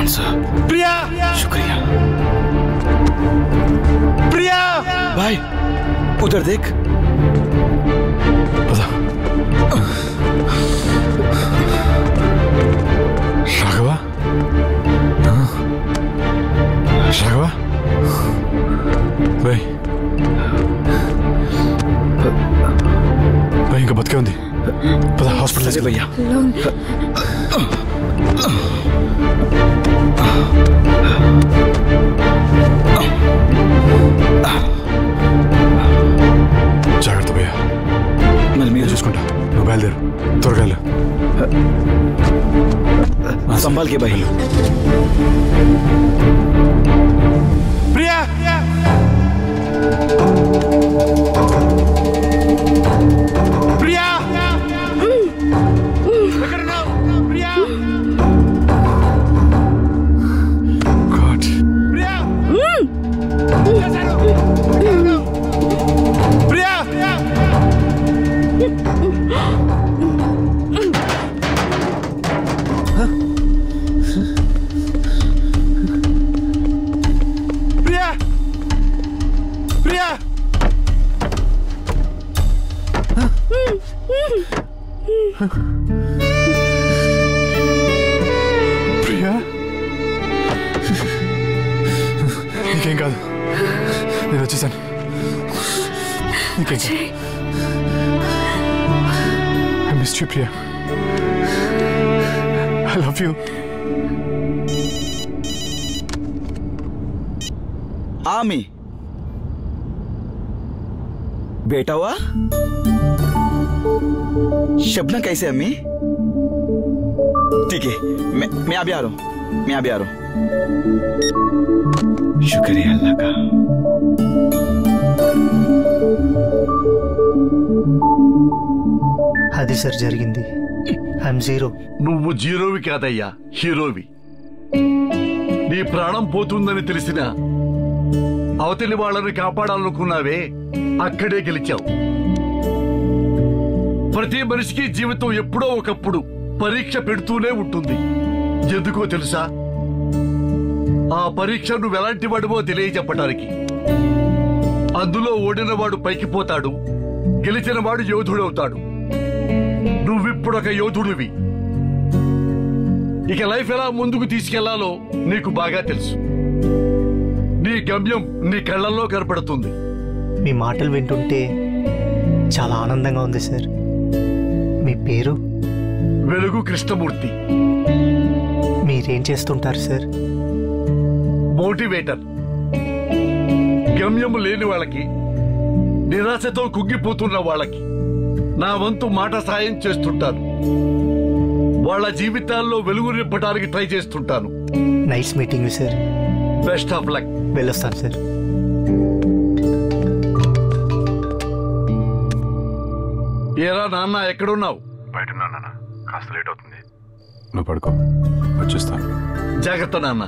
Sponsor प्रिया, शुक्रिया प्रिया। भाई उधर देख। राघवा, राघवा भाई भाई ఇంకా బతికే ఉంది. పద హాస్పిటల్ भैया. జాగ్రత్త భయ్యా. మరి మీరు చూసుకుంటా. నువ్వు బయలుదేరు త్వరగా. संभाल के भाई. प्रिया, प्रिया, प्रिया, God, प्रिया, प्रिया, प्रिया, ప్రియా నీకేం కాదు, నేను వచ్చేసాను. నీకేం కాదు. I missed you, Priya. I love you. आमी बेटा हुआ? शबना कैसे अम्मी? ठीक है, मैं अभी आ रहा हूँ. शुक्रिया अल्लाह का. అది సార్ జరిగింది. I'm zero. నువ్వు జీరోవి కాదయ్యా, హీరోవి. నీ ప్రాణం పోతుందని తెలిసినా అవతలి వాళ్ళని కాపాడాలనుకున్నావే, అక్కడే గెలిచావు. ప్రతి మనిషికి జీవితం ఎప్పుడో ఒకప్పుడు పరీక్ష పెడుతూనే ఉంటుంది. ఎందుకో తెలుసా? ఆ పరీక్ష నువ్వెలాంటి వాడివో తెలియజెప్పటానికి. అందులో ఓడినవాడు పైకి పోతాడు, గెలిచినవాడు యోధుడవుతాడు. నువ్విప్పుడొక యోధుడివి. ఇక లైఫ్ ఎలా ముందుకు తీసుకెళ్లాలో నీకు బాగా తెలుసు. నీ గమ్యం నీ కళ్ళల్లో కనపడుతుంది. మీ మాటలు వింటుంటే చాలా ఆనందంగా ఉంది సార్. మీ పేరు? వెలుగు కృష్ణమూర్తి. మీరేం చేస్తుంటారు సార్? మోటివేటర్. గమ్యం లేని వాళ్ళకి, నిరాశతో కుంగిపోతున్న వాళ్ళకి నా వంతు మాట సాయం చేస్తుంటాను. వాళ్ళ జీవితాల్లో వెలుగు నింపడానికి ట్రై చేస్తుంటాను. Nice meeting sir. Best of luck. వెళ్ళొస్తాను సార్. ఏరా నాన్న, ఎక్కడున్నావు? బయట ఉన్నా నాన్న, కాస్త లేట్ అవుతుంది. నువ్వు పడుకో, వచ్చేస్తాను. జాగ్రత్త నాన్న.